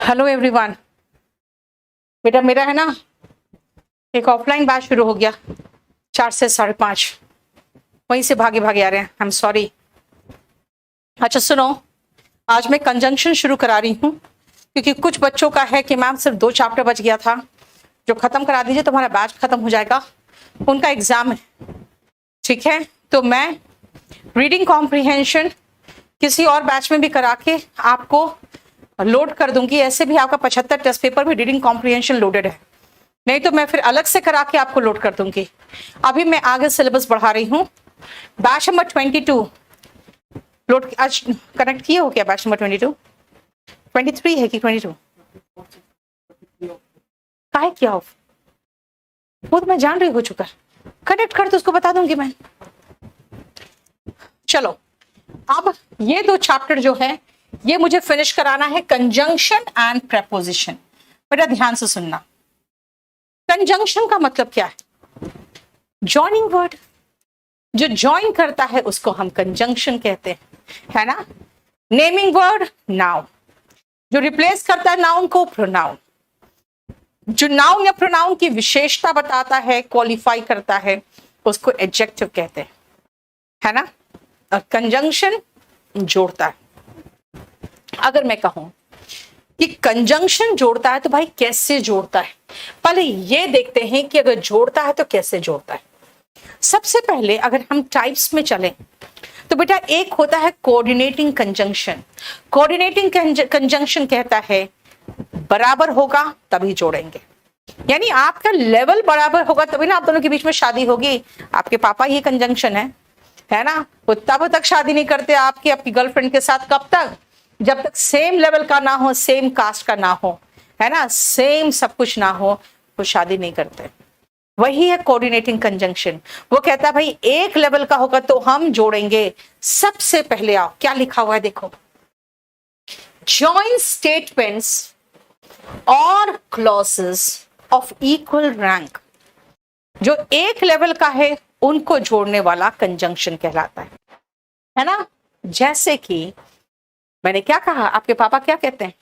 Hello everyone. बेटा मेरा है ना एक ऑफलाइन बैच शुरू हो गया 4 से 5:30, वहीं से भागे भागे आ रहे हैं। I am sorry. अच्छा सुनो, आज मैं कंजंक्शन शुरू करा रही हूँ क्योंकि कुछ बच्चों का है कि मैम सिर्फ 2 चैप्टर बच गया था, जो खत्म करा दीजिए तो हमारा बैच खत्म हो जाएगा, उनका एग्जाम है। ठीक है, तो मैं रीडिंग कॉम्प्रिहेंशन किसी और बैच में भी करा के आपको लोड कर दूंगी। ऐसे भी आपका 75 टेस्ट पेपर में रीडिंग कॉम्प्रिहेंशन लोडेड है, नहीं तो मैं फिर अलग से करा के आपको लोड कर दूंगी। अभी मैं आगे सिलेबस बढ़ा रही हूँ। बैच नंबर 22 लोड आज कनेक्ट किए हो क्या? बैच नंबर 23 है कि 22 काहे किया हो? वो तो मैं जान रही हो चुका, कनेक्ट कर तो उसको बता दूंगी मैं। चलो अब ये 2 चैप्टर जो है ये मुझे फिनिश कराना है, कंजंक्शन एंड प्रेपोजिशन। बेटा ध्यान से सुनना, कंजंक्शन का मतलब क्या है? जॉइनिंग वर्ड, जो ज्वाइन करता है उसको हम कंजंक्शन कहते हैं, है ना। नेमिंग वर्ड नाउन, जो रिप्लेस करता है नाउन को प्रोनाउन, जो नाउन या प्रोनाउन की विशेषता बताता है, क्वालिफाई करता है, उसको एडजेक्टिव कहते हैं, है ना। और कंजंक्शन जोड़ता है। अगर मैं कहूं कि कंजंक्शन जोड़ता है तो भाई कैसे जोड़ता है, पहले ये देखते हैं कि अगर जोड़ता है तो कैसे जोड़ता है। सबसे पहले अगर हम टाइप्स में चलें तो बेटा एक होता है कोऑर्डिनेटिंग कंजंक्शन। कोऑर्डिनेटिंग कंजंक्शन कहता है बराबर होगा तभी जोड़ेंगे, यानी आपका लेवल बराबर होगा तभी ना आप दोनों के बीच में शादी होगी। आपके पापा ही कंजंक्शन है ना। वो तब तक शादी नहीं करते आपकी आपकी गर्लफ्रेंड के साथ, कब तक? जब तक सेम लेवल का ना हो, सेम कास्ट का ना हो, है ना, सेम सब कुछ ना हो, वो शादी नहीं करते। वही है कोऑर्डिनेटिंग कंजंक्शन। वो कहता है भाई एक लेवल का होगा तो हम जोड़ेंगे। सबसे पहले आओ क्या लिखा हुआ है देखो, जॉइन स्टेटमेंट्स और क्लॉजेस ऑफ इक्वल रैंक, जो एक लेवल का है उनको जोड़ने वाला कंजंक्शन कहलाता है ना। जैसे कि मैंने क्या कहा, आपके पापा क्या कहते हैं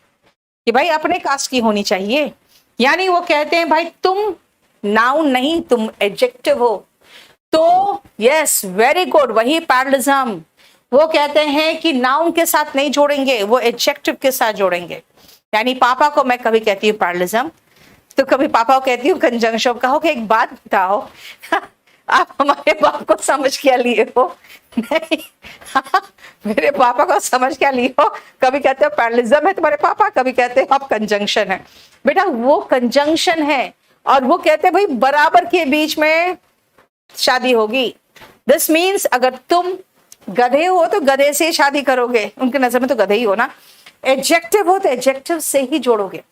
कि भाई अपने कास्ट की होनी चाहिए, यानी वो कहते हैं भाई तुम नाउन नहीं तुम एडजेक्टिव हो। तो यस वेरी गुड, वही पैरलिज्म। वो कहते हैं कि नाउन के साथ नहीं जोड़ेंगे, वो एडजेक्टिव के साथ जोड़ेंगे। यानी पापा को मैं कभी कहती हूँ पैरलिज्म, तो कभी पापा को कहती हूँ कंजंक्शन। कहो कि एक बात बताओ आप हमारे बाप को समझ क्या लिए हो? नहीं मेरे पापा को समझ क्या लिए हो? कभी कहते हो पैरलिज्म है तुम्हारे पापा, कभी कहते हो आप कंजंक्शन है। बेटा वो कंजंक्शन है और वो कहते हैं भाई बराबर के बीच में शादी होगी। दिस मीन्स अगर तुम गधे हो तो गधे से शादी करोगे, उनके नजर में तो गधे ही हो ना। एडजेक्टिव हो तो एडजेक्टिव से ही जोड़ोगे।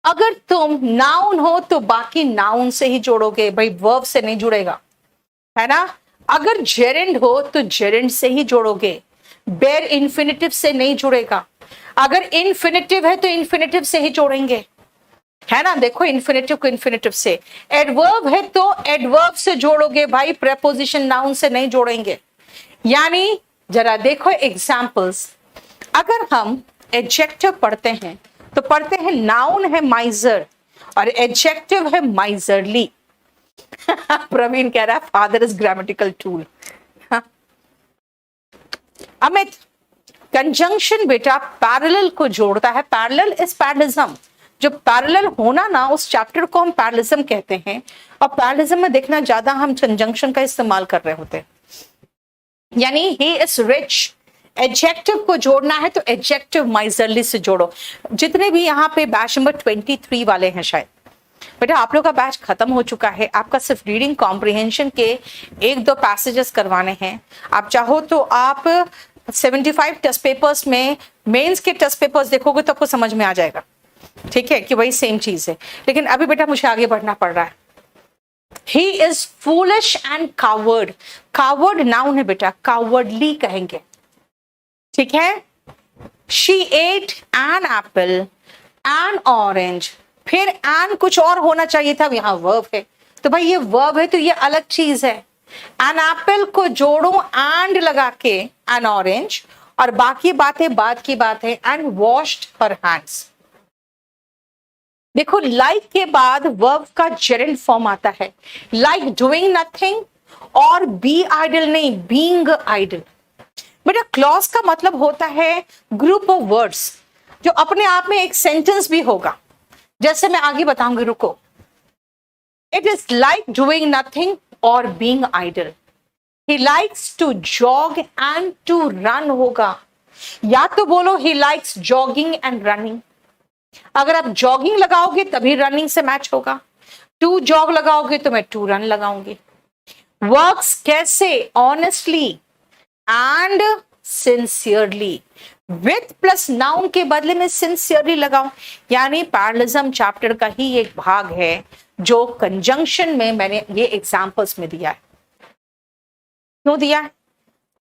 अगर तुम नाउन हो तो बाकी नाउन से ही जोड़ोगे, भाई वर्ब से नहीं जुड़ेगा, है ना। अगर जेरेंड हो तो जेरेंड से ही जोड़ोगे, बेर इन्फिनिटिव से नहीं जुड़ेगा। अगर इन्फिनिटिव है तो इन्फिनिटिव से ही जोड़ेंगे, है ना। देखो इन्फिनिटिव को इन्फिनिटिव से, एडवर्ब है तो एडवर्ब से जोड़ोगे भाई, प्रेपोजिशन नाउन से नहीं जोड़ेंगे। यानी जरा देखो एग्जाम्पल्स, अगर हम एडजेक्टिव पढ़ते हैं तो पढ़ते हैं नाउन है माइजर और एडजेक्टिव है माइजरली। प्रवीण कह रहा है father is grammatical tool. Amit conjunction बेटा पैरेलल को जोड़ता है, पैरेलल इज पैरलिज्म। जो पैरेलल होना ना उस चैप्टर को हम पैरलिज्म कहते हैं। और पैरलिज्म में देखना ज्यादा हम कंजंक्शन का इस्तेमाल कर रहे होते हैं, यानी ही इज रिच। एडजेक्टिव को जोड़ना है तो एडजेक्टिव माइजरली से जोड़ो। जितने भी यहाँ पे बैच नंबर 23 वाले हैं, शायद बेटा आप लोग का बैच खत्म हो चुका है, आपका सिर्फ रीडिंग कॉम्प्रिहेंशन के 1-2 पैसेजेस करवाने हैं। आप चाहो तो आप 75 टेस्ट पेपर्स में मेंस के टेस्ट पेपर्स देखोगे तो आपको समझ में आ जाएगा, ठीक है, कि वही सेम चीज है। लेकिन अभी बेटा मुझे आगे बढ़ना पड़ रहा है। He is foolish and coward, coward noun है बेटा, कावर्डली कहेंगे, ठीक है। She ate an apple an orange, फिर एन कुछ और होना चाहिए था, यहां वर्ब है तो भाई ये वर्ब है तो ये अलग चीज है। एन एप्पल को जोड़ो एंड लगा के एन ऑरेंज, और बाकी बातें बाद की बात है। And washed her hands. देखो लाइक के बाद वर्ब का जेरेंड फॉर्म आता है, लाइक डूइंग नथिंग और बी आइडल नहीं, बीइंग आइडल। बेटा क्लॉज का मतलब होता है ग्रुप ऑफ वर्ड्स जो अपने आप में एक सेंटेंस भी होगा, जैसे मैं आगे बताऊंगी, रुको। It is like doing nothing और being idle. He likes to jog and to run होगा, या तो बोलो he likes jogging and running. अगर आप जॉगिंग लगाओगे तभी रनिंग से मैच होगा, टू जॉग लगाओगे तो मैं टू रन लगाऊंगी। वर्क्स कैसे? Honestly and sincerely. With plus noun के बदले में सिंसियरली लगाओ, यानी पैरेललिज्म चैप्टर का ही एक भाग है जो कंजंक्शन में मैंने ये एग्जांपल्स में दिया है। क्यों दिया है?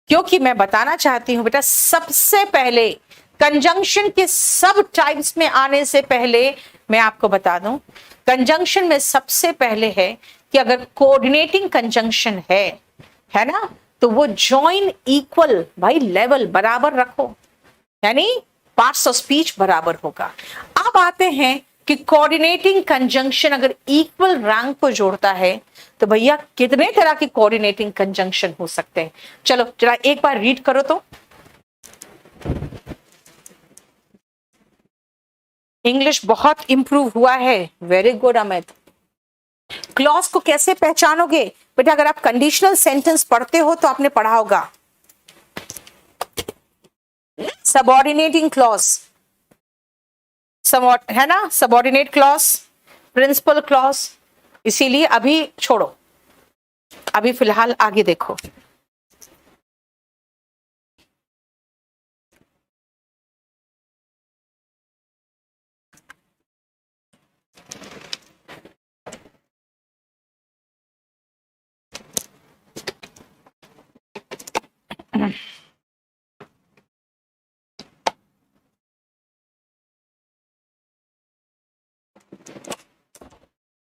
क्योंकि मैं बताना चाहती हूं बेटा, सबसे पहले कंजंक्शन के सब टाइप्स में आने से पहले मैं आपको बता दूं, कंजंक्शन में सबसे पहले है कि अगर कोऑर्डिनेटिंग कंजंक्शन है ना, तो वो जॉइन इक्वल, भाई लेवल बराबर रखो, यानी पार्ट्स ऑफ स्पीच बराबर होगा। अब आते हैं कि कोऑर्डिनेटिंग कंजंक्शन अगर इक्वल रैंक को जोड़ता है तो भैया कितने तरह के कोऑर्डिनेटिंग कंजंक्शन हो सकते हैं। चलो जरा एक बार रीड करो तो। इंग्लिश बहुत इंप्रूव हुआ है, वेरी गुड अमित। क्लॉज को कैसे पहचानोगे बेटा? अगर आप कंडीशनल सेंटेंस पढ़ते हो तो आपने पढ़ा होगा सबऑर्डिनेटिंग क्लॉज, है ना, सबऑर्डिनेट क्लॉज, प्रिंसिपल क्लॉज। इसीलिए अभी छोड़ो, अभी फिलहाल आगे देखो।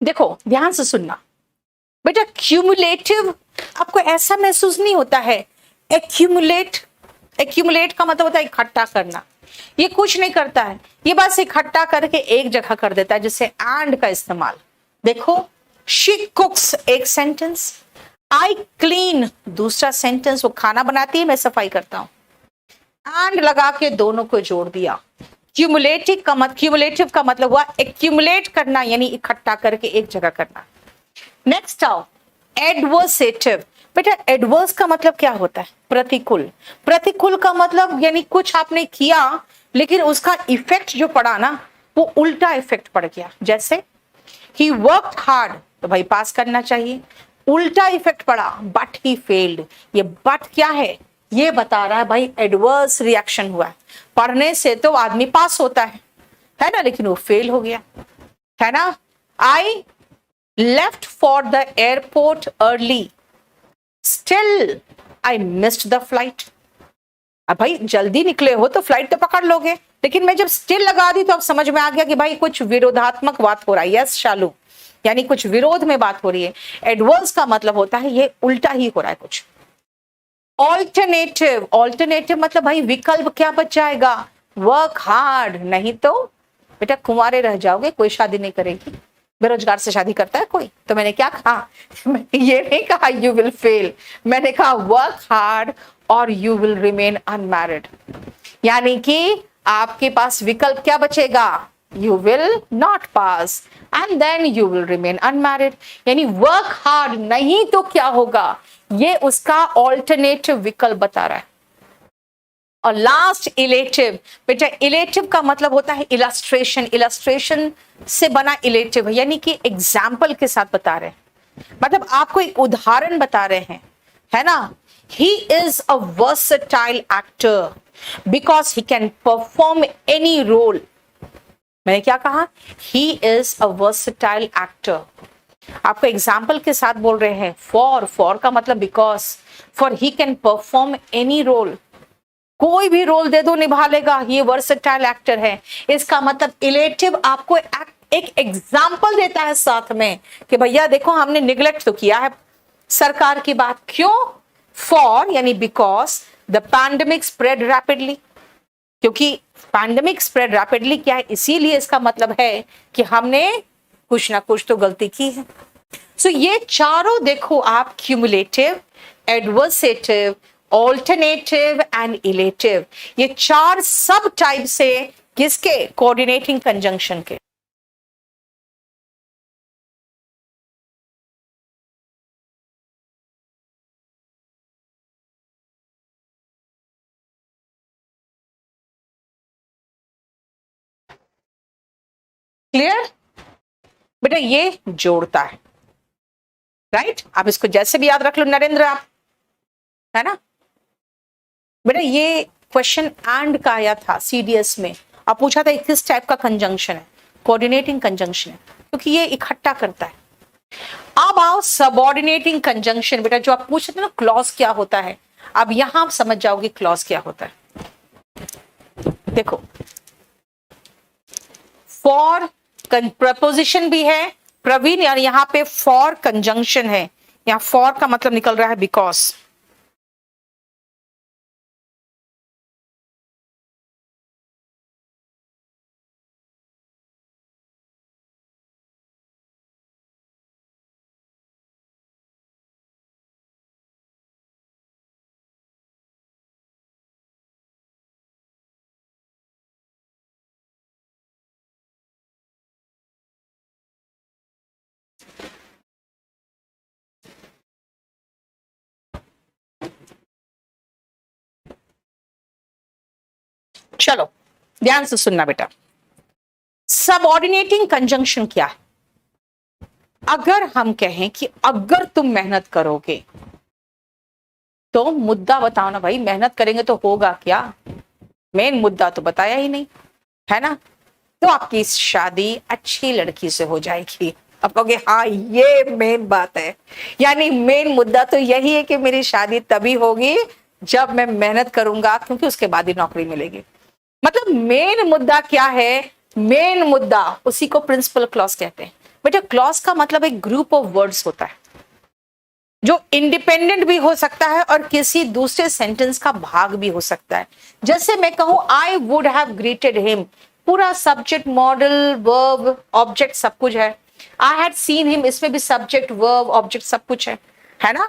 देखो ध्यान से सुनना बेटा, क्यूमुलेटिव आपको ऐसा महसूस नहीं होता है। एक्यूमुलेट का मतलब होता है इकट्ठा करना। ये कुछ नहीं करता है, ये बस इकट्ठा करके एक जगह कर देता है, जैसे एंड का इस्तेमाल। देखो, शी कुक्स एक सेंटेंस, आई क्लीन दूसरा सेंटेंस, वो खाना बनाती है मैं सफाई करता हूं, एंड लगा के दोनों को जोड़ दिया। क्यूमुलेटिव का मतलब हुआ एक्यूमुलेट करना, यानी इकट्ठा करके एक जगह करना। नेक्स्ट आओ एडवर्सेटिव। बेटा एडवर्स का मतलब क्या होता है? प्रतिकूल। प्रतिकूल का मतलब यानी कुछ आपने किया लेकिन उसका इफेक्ट जो पड़ा ना वो उल्टा इफेक्ट पड़ गया। जैसे ही वर्कड हार्ड, तो भाई पास करना चाहिए, उल्टा इफेक्ट पड़ा बट ही फेल्ड। ये बट क्या है? ये बता रहा है भाई एडवर्स रिएक्शन हुआ है। पढ़ने से तो आदमी पास होता है ना, लेकिन वो फेल हो गया, है ना। I left for the airport early, still I missed the flight. अब भाई जल्दी निकले हो तो फ्लाइट तो पकड़ लोगे, लेकिन मैं जब स्टिल लगा दी तो अब समझ में आ गया कि भाई कुछ विरोधात्मक बात हो रहा है। यस शालू, यानी कुछ विरोध में बात हो रही है। एडवर्स का मतलब होता है ये उल्टा ही हो रहा है कुछ। ऑल्टरनेटिव, ऑल्टरनेटिव मतलब भाई विकल्प क्या बच जाएगा? वर्क हार्ड, नहीं तो बेटा कुंवारे रह जाओगे, कोई शादी नहीं करेगी। बेरोजगार से शादी करता है कोई? तो मैंने क्या कहा? ये नहीं कहा यू विल फेल, मैंने कहा वर्क हार्ड और यू विल रिमेन अनमैरिड। यानी कि आपके पास विकल्प क्या बचेगा? You will not pass and then you will remain unmarried. यानी वर्क हार्ड नहीं तो क्या होगा, ये उसका ऑल्टरनेटिव विकल्प बता रहा है। और लास्ट इलेटिव। बेटा इलेटिव का मतलब होता है इलस्ट्रेशन, इलस्ट्रेशन से बना इलेटिव, यानी कि एग्जाम्पल के साथ बता रहे हैं, मतलब आपको एक उदाहरण बता रहे हैं, है ना। He is a versatile actor because he can perform any role. मैंने क्या कहा? He is a versatile actor. आपको एग्जाम्पल के साथ बोल रहे हैं। फॉर का मतलब because, for he can perform any role, कोई भी रोल दे दो निभा लेगा, ये वर्सेटाइल एक्टर है। इसका मतलब इलेटिव आपको एक एग्जाम्पल देता है साथ में कि भैया देखो हमने निगलेक्ट तो किया है सरकार की बात। क्यों? फॉर यानी because the pandemic spread rapidly, क्योंकि पैंडेमिक स्प्रेड रैपिडली क्या है, इसीलिए इसका मतलब है कि हमने कुछ ना कुछ तो गलती की है। सो ये चारों देखो आप, cumulative, adversative, alternative and illative, ये चार सब टाइप से किसके, कोऑर्डिनेटिंग कंजंक्शन के। क्लियर बेटा, ये जोड़ता है, राइट। आप इसको जैसे भी याद रख लो नरेंद्र, आप, है ना बेटा। ये क्वेश्चन एंड का आया था सीडीएस में, आप पूछा था किस टाइप का कंजंक्शन है, कोऑर्डिनेटिंग कंजंक्शन है, क्योंकि ये इकट्ठा करता है। अब आओ सबऑर्डिनेटिंग कंजंक्शन, बेटा जो आप पूछते थे ना क्लॉज क्या होता है, अब यहां आप समझ जाओगे क्लॉज क्या होता है। देखो, फॉर प्रपोजिशन भी है प्रवीण, यार यहां पे फॉर कंजंक्शन है, यहां फॉर का मतलब निकल रहा है बिकॉज। चलो ध्यान से सुनना बेटा, सबऑर्डिनेटिंग कंजंक्शन क्या है। अगर हम कहें कि अगर तुम मेहनत करोगे, तो मुद्दा बताओ ना भाई, मेहनत करेंगे तो होगा क्या, मेन मुद्दा तो बताया ही नहीं, है ना। तो आपकी शादी अच्छी लड़की से हो जाएगी, आप कहोगे हाँ ये मेन बात है, यानी मेन मुद्दा तो यही है कि मेरी शादी तभी होगी जब मैं मेहनत करूंगा, क्योंकि उसके बाद ही नौकरी मिलेगी। मतलब मेन मुद्दा क्या है, मेन मुद्दा उसी को प्रिंसिपल क्लॉज कहते हैं। बेटा क्लॉज का मतलब एक ग्रुप ऑफ वर्ड्स होता है जो इंडिपेंडेंट भी हो सकता है और किसी दूसरे सेंटेंस का भाग भी हो सकता है। जैसे मैं कहूं I would have greeted him, पूरा सब्जेक्ट मॉडल वर्ब ऑब्जेक्ट सब कुछ है। आई हैड सीन हिम, इसमें भी सब्जेक्ट वर्ब ऑब्जेक्ट सब कुछ है ना।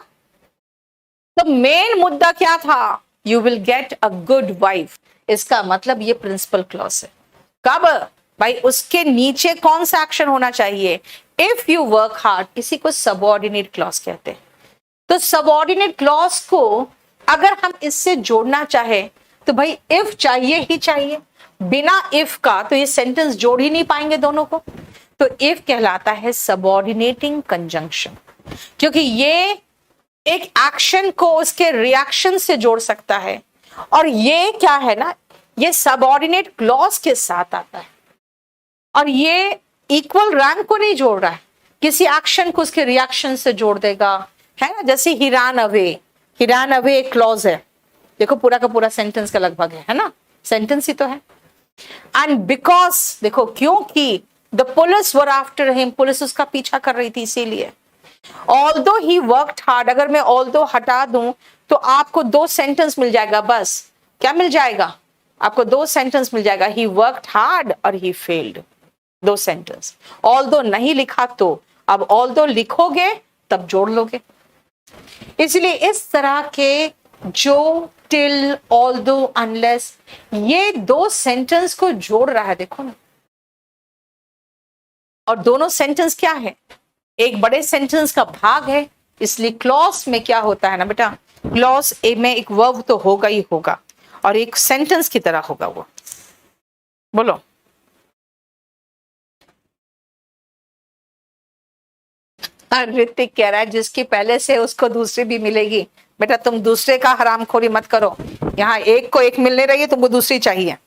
तो मेन मुद्दा क्या था, you will get a good wife, इसका मतलब ये प्रिंसिपल क्लॉज है। कब भाई, उसके नीचे कौन सा एक्शन होना चाहिए, इफ यू वर्क हार्ड, इसी को सबऑर्डिनेट क्लॉज कहते हैं। तो सबऑर्डिनेट क्लॉज को अगर हम इससे जोड़ना चाहे तो भाई इफ चाहिए ही चाहिए, बिना इफ का तो ये सेंटेंस जोड़ ही नहीं पाएंगे दोनों को। तो इफ कहलाता है सबऑर्डिनेटिंग कंजंक्शन, क्योंकि ये एक एक्शन को उसके रिएक्शन से जोड़ सकता है, और ये क्या है ना, ये सबऑर्डिनेट क्लॉज के साथ आता है, और ये इक्वल रैंक को नहीं जोड़ रहा है, किसी एक्शन को उसके रिएक्शन से जोड़ देगा, है ना। जैसे ही रन अवे, ही रन अवे एक क्लॉज है, देखो पूरा का पूरा सेंटेंस का लगभग है ना, सेंटेंस ही तो है। एंड बिकॉज देखो, क्योंकि the police were after him, police उसका पीछा कर रही थी इसीलिए। ऑल्दो ही वर्कड हार्ड, अगर मैं ऑल्दो हटा दूं तो आपको दो सेंटेंस मिल जाएगा, बस क्या मिल जाएगा, आपको दो सेंटेंस मिल जाएगा, ही वर्कड हार्ड और ही फेल्ड, दो सेंटेंस। ऑल्दो नहीं लिखा तो अब ऑल्दो लिखोगे तब जोड़ लोगे। इसलिए इस तरह के जो, टिल, ऑल्दो, अनलेस, ये दो सेंटेंस को जोड़ रहा है, देखो ना। और दोनों सेंटेंस क्या है, एक बड़े सेंटेंस का भाग है, इसलिए क्लॉज में क्या होता है ना बेटा, क्लॉज ए में एक वर्ब तो होगा ही होगा, और एक सेंटेंस की तरह होगा वो। बोलो ऋतिक कह रहा है जिसकी पहले से उसको दूसरी भी मिलेगी। बेटा तुम दूसरे का हरामखोरी मत करो, यहाँ एक को एक मिलने रही है, तुमको दूसरी चाहिए।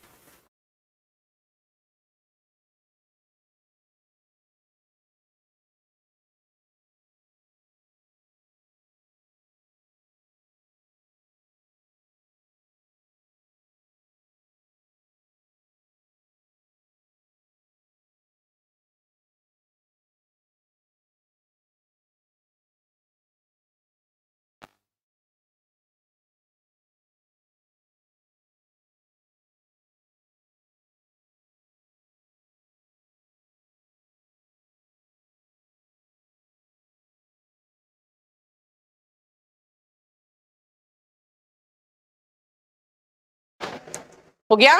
हो गया?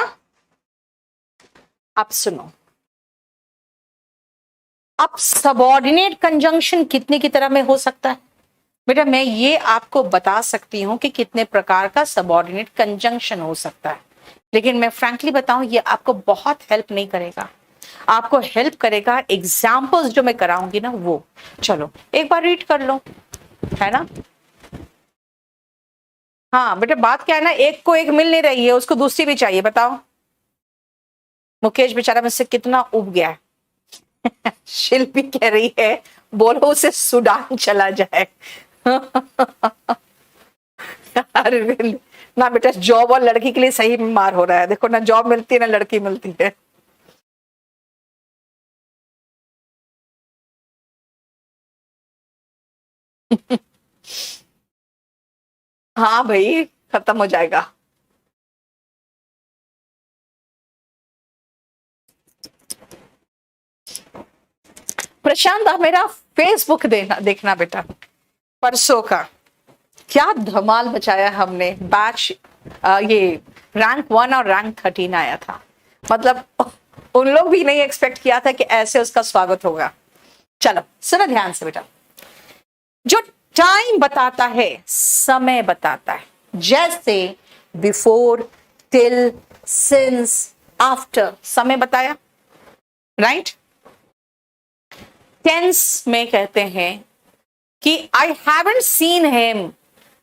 अब सुनो, अब सबऑर्डिनेट कंजंक्शन कितने की तरह में हो सकता है बेटा? मैं ये आपको बता सकती हूं कि कितने प्रकार का सबऑर्डिनेट कंजंक्शन हो सकता है, लेकिन मैं फ्रैंकली बताऊं ये आपको बहुत हेल्प नहीं करेगा। आपको हेल्प करेगा एग्जाम्पल्स जो मैं कराऊंगी ना वो। चलो एक बार रीड कर लो, है ना? हाँ बेटा, बात क्या है ना, एक को एक मिल नहीं रही है, उसको दूसरी भी चाहिए। बताओ, मुकेश बेचारा मुझसे कितना उब गया है। शिल्पी कह रही है बोलो उसे सूडान चला जाए। अरे ना बेटा, जॉब और लड़की के लिए सही मार हो रहा है। देखो ना जॉब मिलती है ना लड़की मिलती है। हाँ भाई, खत्म हो जाएगा। प्रशांत आप मेरा फेसबुक देखना बेटा, परसों का क्या धमाल मचाया हमने। बैच ये रैंक 1 और रैंक 13 आया था। मतलब उन लोग भी नहीं एक्सपेक्ट किया था कि ऐसे उसका स्वागत होगा। चलो सुनो ध्यान से बेटा, जो टाइम बताता है, समय बताता है, जैसे बिफोर, टिल, सिंस, आफ्टर, समय बताया, राइट? टेंस में कहते हैं कि I haven't seen him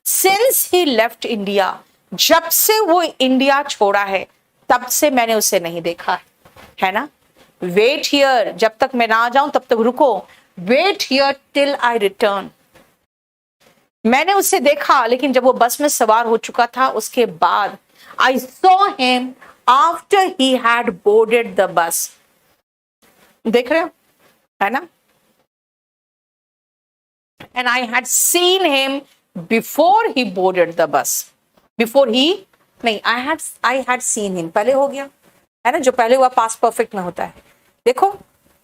since he left India, जब से वो इंडिया छोड़ा है तब से मैंने उसे नहीं देखा है ना? वेट हियर, जब तक मैं ना आ जाऊं तब तक रुको। Wait here till I return, मैंने उसे देखा लेकिन जब वो बस में सवार हो चुका था उसके बाद। I saw him after he had boarded the bus, देख रहे हो, है ना? And I had seen him before he boarded the bus. Before he, नहीं, I had seen him, पहले हो गया, है ना? जो पहले हुआ पास्ट परफेक्ट में होता है। देखो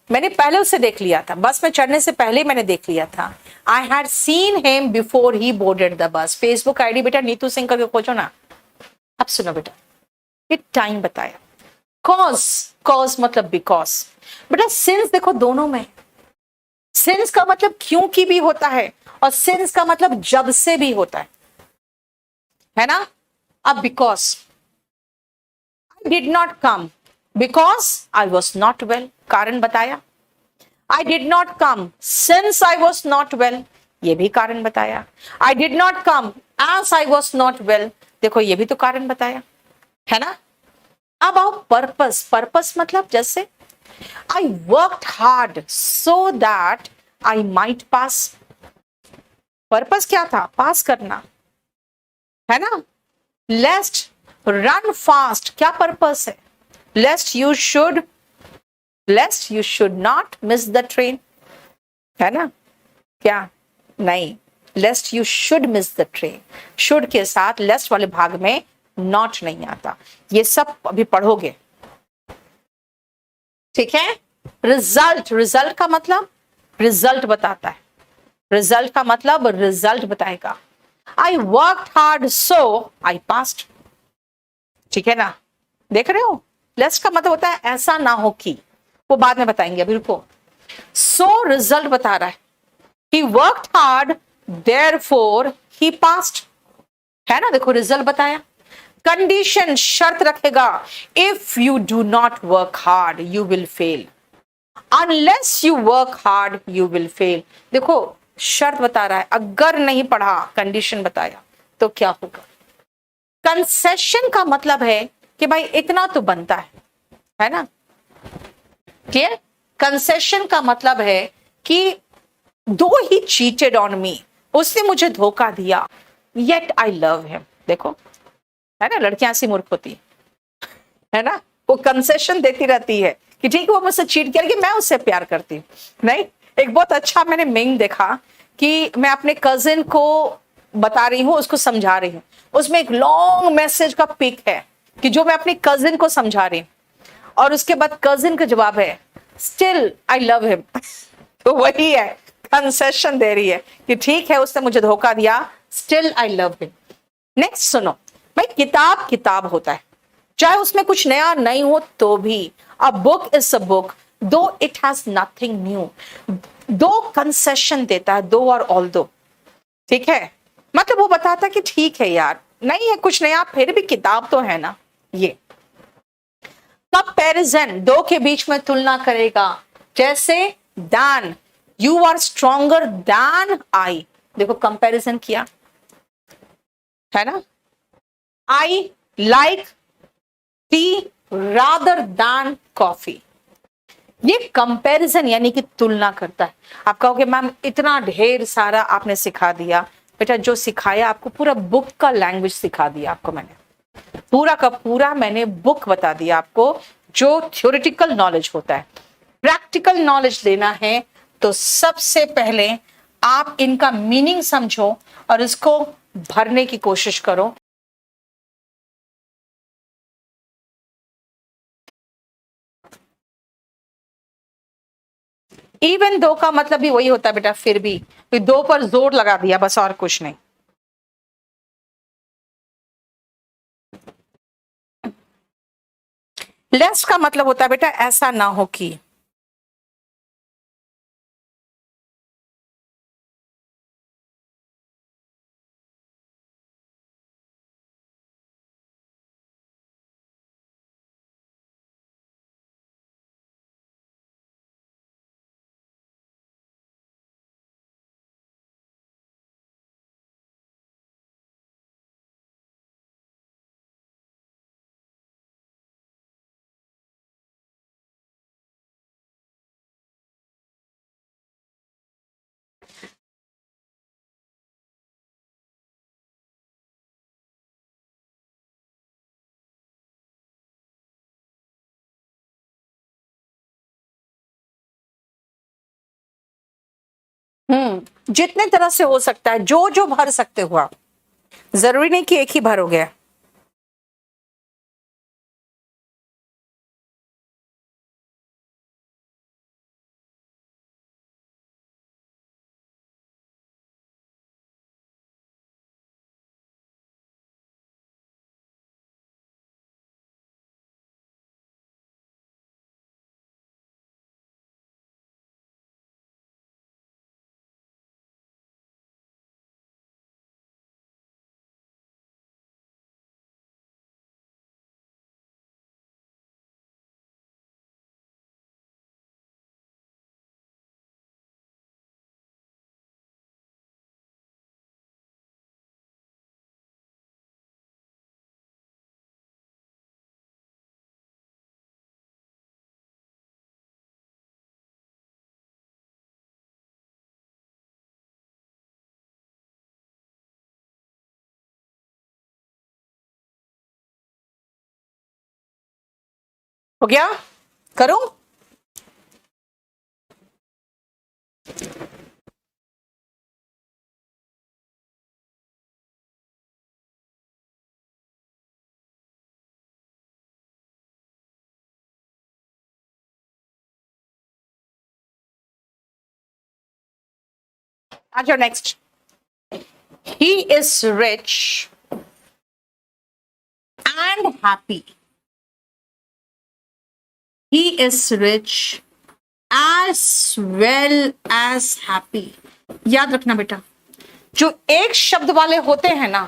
मैंने पहले उसे देख लिया था, बस में चढ़ने से पहले मैंने देख लिया था। I had seen him before he boarded the bus. Facebook ID बेटा नीतू सिंह करके खोजो ना। अब सुनो बेटा, ये टाइम बताया। कॉज मतलब बिकॉज। बेटा सिंस देखो दोनों में, सिंस का मतलब क्योंकि भी होता है और सिंस का मतलब जब से भी होता है ना? अब because, I did not come because I was not well, कारण बताया। I did not come since I was not well, ये भी कारण बताया। I did not come as I was not well, देखो ये भी तो कारण बताया, है ना? अब आओ पर्पस। पर्पस मतलब जैसे I worked hard so that I might pass. Purpose क्या था? पास करना, है ना? Lest run fast, क्या पर्पस है? Lest you should not miss the train, है ना? क्या? नहीं, lest you should miss the train. should के साथ lest वाले भाग में not नहीं आता। ये सब अभी पढ़ोगे, ठीक है? रिजल्ट, रिजल्ट का मतलब रिजल्ट बताता है, रिजल्ट का मतलब रिजल्ट बताएगा। I work hard so I passed, ठीक है ना? देख रहे हो, लेस्ट का मतलब होता है ऐसा ना हो कि, वो बाद में बताएंगे, अभी रुको। सो रिजल्ट बता रहा है, he worked hard therefore he passed, है ना? देखो रिजल्ट बताया। कंडीशन शर्त रखेगा, if you do not work hard you will fail, unless you work hard you will fail. देखो शर्त बता रहा है, अगर नहीं पढ़ा, कंडीशन बताया तो क्या होगा। कंसेशन का मतलब है कि भाई इतना तो बनता है ना? क्लियर? कंसेशन का मतलब है कि दो ही चीटेड ऑन मी, उसने मुझे धोखा दिया, येट आई लव हिम। देखो, है ना, लड़कियां ऐसी मूर्ख होती है ना, वो कंसेशन देती रहती है कि ठीक है वो मुझसे चीट किया लेकिन मैं उससे प्यार करती हूँ। नहीं, एक बहुत अच्छा मैंने मीम देखा कि मैं अपने कजिन को बता रही हूँ, उसको समझा रही हूँ, उसमें एक लॉन्ग मैसेज का पिक है कि जो मैं अपनी कजिन को समझा रही हूँ, और उसके बाद कजिन का जवाब है स्टिल आई लव हिम। तो वही है, कंसेशन दे रही है कि ठीक है उसने मुझे धोखा दिया, still I love him. Next सुनो भाई, किताब किताब होता है, चाहे उसमें कुछ नया नहीं हो तो भी। A book is a book दो इट हैज नथिंग न्यू। दो कंसेशन देता है, दो और ऑल दो, ठीक है, मतलब वो बताता है कि ठीक है यार, नहीं है कुछ नया, फिर भी किताब तो है ना। ये कंपैरिजन, दो के बीच में तुलना करेगा, जैसे than, you are stronger than I, देखो कंपैरिजन किया है ना। I like tea rather than coffee, ये कंपैरिजन यानी कि तुलना करता है। आप कहोगे मैम इतना ढेर सारा आपने सिखा दिया, बेटा जो सिखाया आपको पूरा बुक का लैंग्वेज सिखा दिया आपको मैंने, पूरा का पूरा मैंने बुक बता दिया आपको, जो थ्योरेटिकल नॉलेज होता है। प्रैक्टिकल नॉलेज लेना है तो सबसे पहले आप इनका मीनिंग समझो और इसको भरने की कोशिश करो। इवन दो का मतलब भी वही होता है बेटा, फिर भी दो पर जोर लगा दिया बस, और कुछ नहीं। लेस का मतलब होता है बेटा ऐसा ना हो कि, जितने तरह से हो सकता है, जो जो भर सकते हो आप, जरूरी नहीं कि एक ही भरोगे। हो गया, करूं? आ जाओ next. He is rich and happy, he is rich as well as happy. याद रखना बेटा, जो एक शब्द वाले होते हैं ना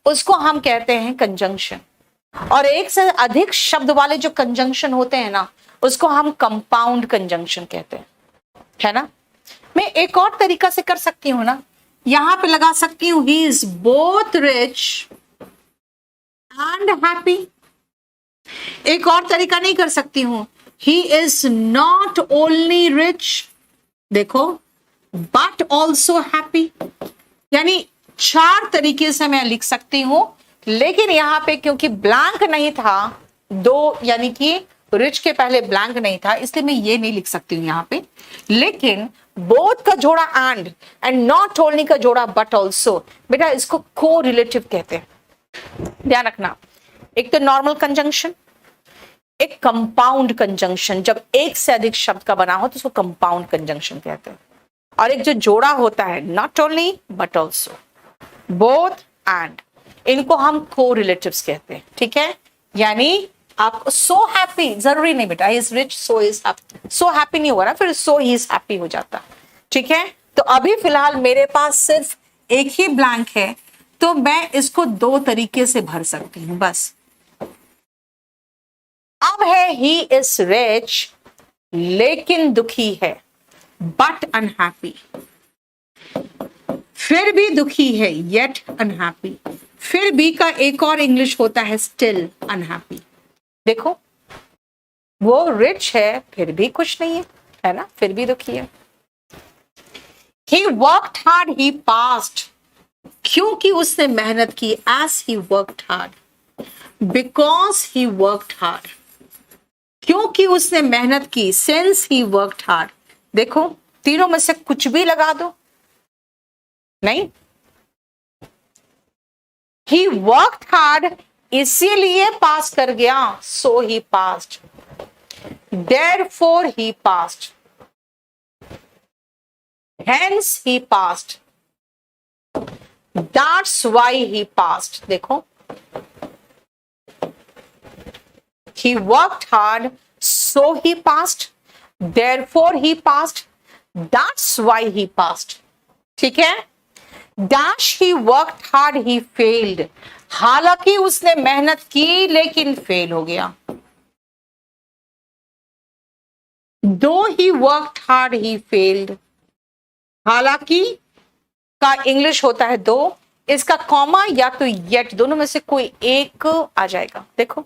उसको हम कहते हैं कंजंक्शन, और एक से अधिक शब्द वाले जो कंजंक्शन होते हैं ना उसको हम कंपाउंड कंजंक्शन कहते हैं, है ना। मैं एक और तरीका से कर सकती हूं ना, यहां पे लगा सकती हूं he is both rich and happy. एक और तरीका नहीं कर सकती हूं, he is not only rich, देखो, बट ऑल्सो हैप्पी। यानी चार तरीके से मैं लिख सकती हूं, लेकिन यहां पे क्योंकि ब्लैंक नहीं था, दो यानी कि रिच के पहले ब्लैंक नहीं था, इसलिए मैं ये नहीं लिख सकती हूं यहां पे। लेकिन बोथ का जोड़ा एंड नॉट ओनली का जोड़ा बट ऑल्सो, बेटा इसको को रिलेटिव कहते हैं, ध्यान रखना। एक तो नॉर्मल कंजंक्शन, एक कंपाउंड कंजंक्शन, जब एक से अधिक शब्द का बना हो तो उसको कंपाउंड कंजंक्शन कहते हैं। और एक जो जोड़ा होता है not only but also, both and, इनको हम को रिलेटिव्स कहते हैं, ठीक है। यानी आप सो हैप्पी जरूरी नहीं बेटा, is rich so is happy, so happy नहीं होगा ना, फिर सो ही इज हैप्पी हो जाता। ठीक है, तो अभी फिलहाल मेरे पास सिर्फ एक ही ब्लैंक है, तो मैं इसको दो तरीके से भर सकती हूं बस। अब है ही इज रिच लेकिन दुखी है, बट अनहैप्पी। फिर भी दुखी है येट अनहैप्पी। फिर भी का एक और इंग्लिश होता है स्टिल अनहैप्पी। देखो वो रिच है फिर भी खुश नहीं है ना, फिर भी दुखी है। He worked hard, he passed, क्योंकि उसने मेहनत की, as he worked hard, because he worked hard, क्योंकि उसने मेहनत की, since he worked hard। देखो तीनों में से कुछ भी लगा दो, नहीं। He worked hard इसीलिए पास कर गया, so he passed, therefore he passed, hence he passed, that's why he passed। देखो he worked hard so he passed, therefore he passed, that's why he passed। ठीक है, dash he worked hard he failed, हालांकि उसने मेहनत की लेकिन fail हो गया। though he worked hard he failed, हालांकि का इंग्लिश होता है दो, इसका कॉमा या तो येट, दोनों में से कोई एक आ जाएगा। देखो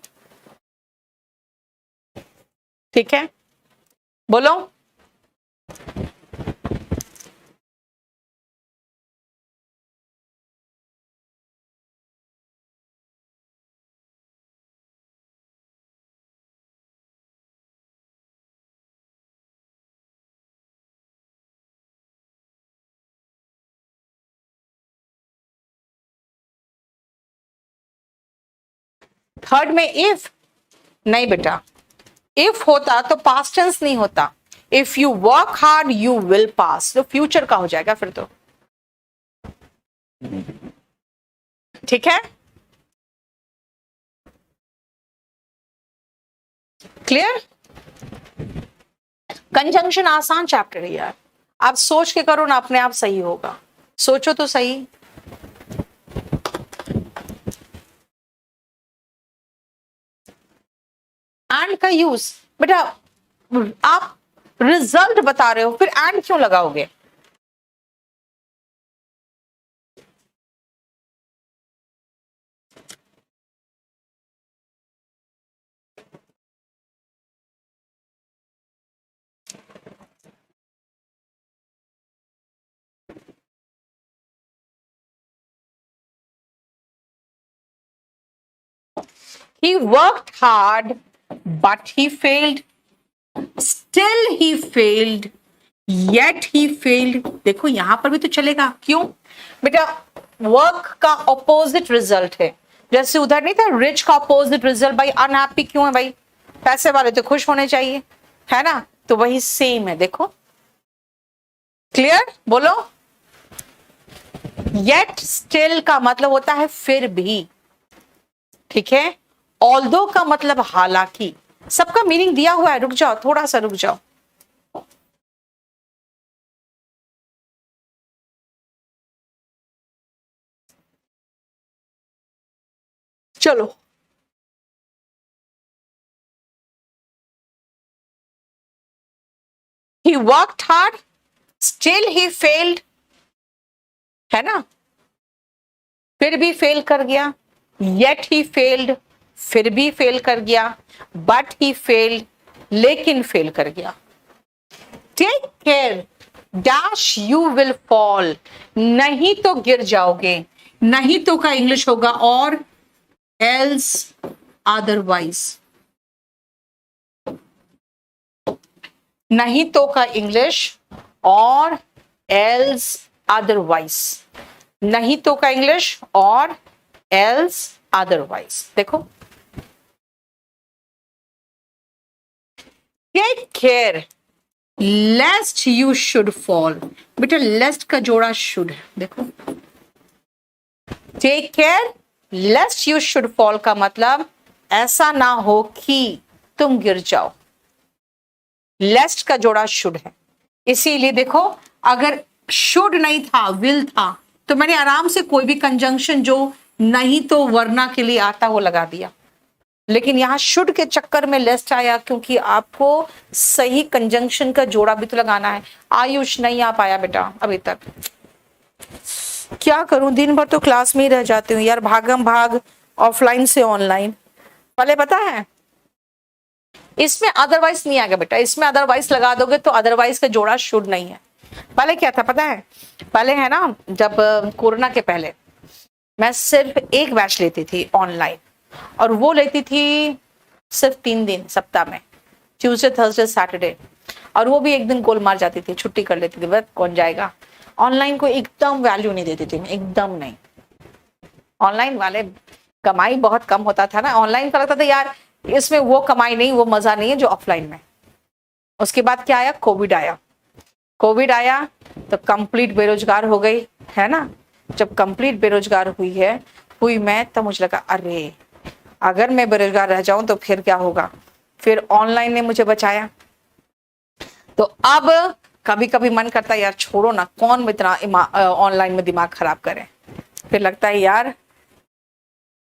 ठीक है, बोलो। थर्ड में इफ नहीं बेटा, इफ होता तो पास्ट टेंस नहीं होता। If you work hard you will pass, तो फ्यूचर का हो जाएगा फिर तो। ठीक है, क्लियर। कंजंक्शन आसान चैप्टर है यार, आप सोच के करो ना, अपने आप सही होगा, सोचो तो सही। एंड का यूज बेटा, आप रिजल्ट बता रहे हो फिर एंड क्यों लगाओगे? He worked hard, but he failed. Still he failed, yet he failed। देखो यहां पर भी तो चलेगा, क्यों बेटा? वर्क का ऑपोजिट रिजल्ट है, जैसे उधर नहीं था रिच का ऑपोजिट रिजल्ट भाई अनहैप्पी, क्यों है भाई? पैसे वाले तो खुश होने चाहिए, है ना? तो वही सेम है, देखो क्लियर, बोलो। येट स्टिल का मतलब होता है फिर भी, ठीक है। ऑल्दो का मतलब हालांकि, सबका मीनिंग दिया हुआ है, रुक जाओ थोड़ा सा रुक जाओ। चलो he worked hard still he failed, है ना, फिर भी फेल कर गया। yet he failed, फिर भी फेल कर गया। but he failed, लेकिन फेल कर गया। take care dash you will fall, नहीं तो गिर जाओगे। नहीं तो का इंग्लिश होगा और else otherwise, नहीं तो का इंग्लिश और else otherwise, नहीं तो का इंग्लिश और else otherwise। देखो take care lest you should fall, बेटा लेस्ट का जोड़ा शुड है। देखो take care lest you should fall का मतलब ऐसा ना हो कि तुम गिर जाओ। लेस्ट का जोड़ा शुड है, इसीलिए देखो अगर शुड नहीं था, विल था, तो मैंने आराम से कोई भी कंजंक्शन जो नहीं तो वरना के लिए आता वो लगा दिया। लेकिन यहां शुड के चक्कर में लेस्ट आया क्योंकि आपको सही कंजंक्शन का जोड़ा भी तो लगाना है। आयुष नहीं आ पाया बेटा अभी तक, क्या करूं, दिन भर तो क्लास में ही रह जाती हूँ यार, भागम भाग ऑफलाइन से ऑनलाइन। पहले पता है इसमें अदरवाइज नहीं आएगा बेटा, इसमें अदरवाइज लगा दोगे तो अदरवाइज का जोड़ा शुड नहीं है। पहले क्या था पता है, पहले है ना जब कोरोना के पहले मैं सिर्फ एक बैच लेती थी ऑनलाइन, और वो लेती थी सिर्फ 3 दिन सप्ताह में, ट्यूसडे थर्सडे सैटरडे, और वो भी एक दिन गोल मार जाती थी, छुट्टी कर लेती थी, बस कौन जाएगा। ऑनलाइन को एकदम वैल्यू नहीं देती थी मैं, एकदम नहीं। ऑनलाइन वाले कमाई बहुत कम होता था ना, ऑनलाइन का लगता था यार इसमें वो कमाई नहीं, वो मजा नहीं है जो ऑफलाइन में। उसके बाद क्या आया, कोविड आया। कोविड आया तो कंप्लीट बेरोजगार हो गई है ना। जब कंप्लीट बेरोजगार हुई मैं, तब मुझे लगा अरे अगर मैं बेरोजगार रह जाऊं तो फिर क्या होगा। फिर ऑनलाइन ने मुझे बचाया। तो अब कभी कभी मन करता है यार छोड़ो ना, कौन इतना ऑनलाइन में दिमाग खराब करे। फिर लगता है यार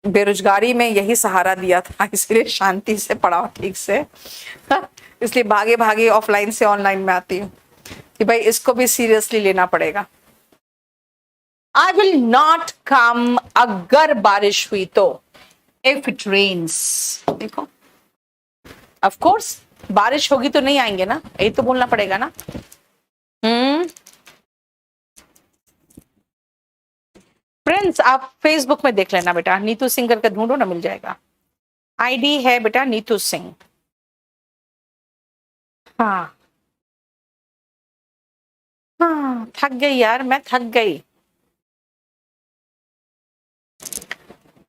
बेरोजगारी में यही सहारा दिया था, इसलिए शांति से पढ़ाओ ठीक से। इसलिए भागे भागे ऑफलाइन से ऑनलाइन में आती हूँ कि भाई इसको भी सीरियसली लेना पड़ेगा। आई विल नॉट कम अगर बारिश हुई तो, इफ इट रेन्स। देखो ऑफ कोर्स बारिश होगी तो नहीं आएंगे ना, यही तो बोलना पड़ेगा ना। फ्रेंड्स आप फेसबुक में देख लेना बेटा, नीतू सिंह करके ढूंढो ना, मिल जाएगा। आईडी है बेटा नीतू सिंह। हाँ हाँ, थक गई यार, मैं थक गई।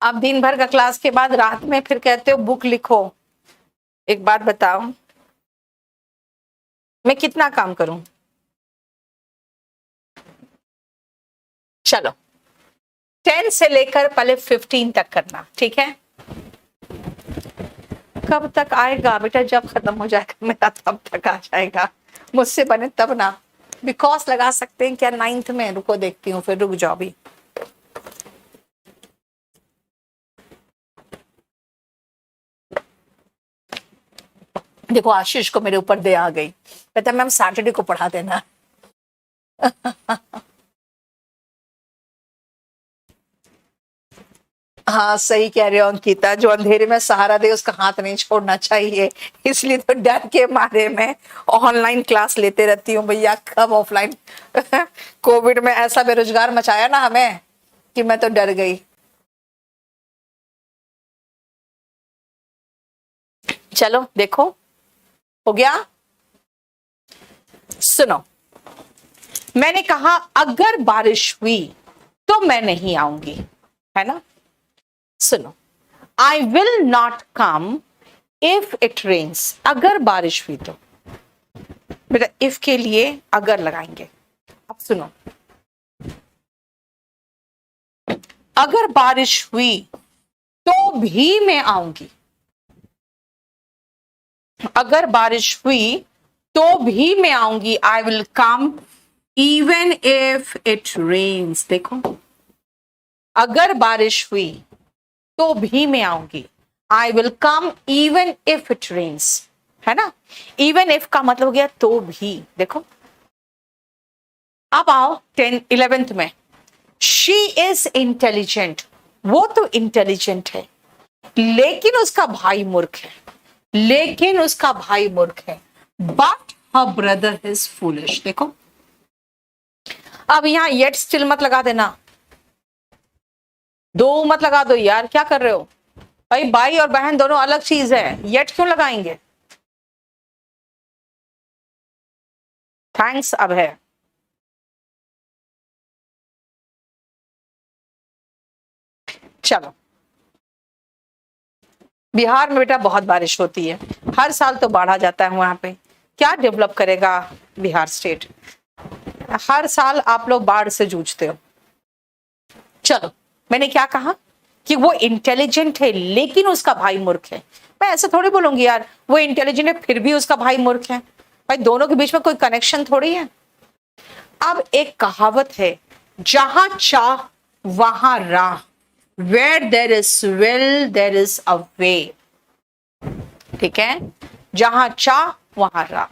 अब दिन भर का क्लास के बाद रात में फिर कहते हो बुक लिखो। एक बात बताओ, मैं कितना काम करूं। चलो 10 से लेकर पहले 15 तक करना, ठीक है। कब तक आएगा बेटा, जब खत्म हो जाएगा मेरा तब तक आ जाएगा, मुझसे बने तब ना। बिकॉज लगा सकते हैं क्या 9th में, रुको देखती हूँ, फिर रुक जाओ भी। देखो आशीष को मेरे ऊपर दे आ गई, कहता मैम सैटरडे को पढ़ा देना। हाँ सही कह रहे हो अंकिता, जो अंधेरे में सहारा दे उसका हाथ नहीं छोड़ना चाहिए। इसलिए तो डर के मारे मैं ऑनलाइन क्लास लेते रहती हूँ भैया, कब ऑफलाइन। कोविड में ऐसा बेरोजगार मचाया ना हमें कि मैं तो डर गई। चलो देखो हो गया। सुनो, मैंने कहा अगर बारिश हुई तो मैं नहीं आऊंगी, है ना। सुनो, I will not come if it rains, अगर बारिश हुई तो। बेटा इफ के लिए अगर लगाएंगे। अब सुनो, अगर बारिश हुई तो भी मैं आऊंगी। अगर बारिश हुई तो भी मैं आऊंगी, I will come even if it rains. देखो अगर बारिश हुई तो भी मैं आऊंगी, I will come even if it rains, है ना। इवन इफ का मतलब हो गया तो भी। देखो अब आओ 11th में, शी इज इंटेलिजेंट। वो तो इंटेलिजेंट है लेकिन उसका भाई मूर्ख है, लेकिन उसका भाई मूर्ख है, but her brother is foolish. देखो अब यहां येट स्टिल मत लगा देना, दो मत लगा दो यार, क्या कर रहे हो भाई, भाई और बहन दोनों अलग चीज है, येट क्यों लगाएंगे। थैंक्स अब है। चलो बिहार में बेटा बहुत बारिश होती है, हर साल तो बाढ़ आ जाता है वहां पे, क्या डेवलप करेगा बिहार स्टेट। हर साल आप लोग बाढ़ से जूझते हो। चलो मैंने क्या कहा, कि वो इंटेलिजेंट है लेकिन उसका भाई मूर्ख है। मैं ऐसे थोड़ी बोलूंगी यार वो इंटेलिजेंट है फिर भी उसका भाई मूर्ख है, भाई दोनों के बीच में कोई कनेक्शन थोड़ी है। अब एक कहावत है, जहां चाह वहां राह, where there is will there is a way. ठीक है, जहां चाह वहां राह।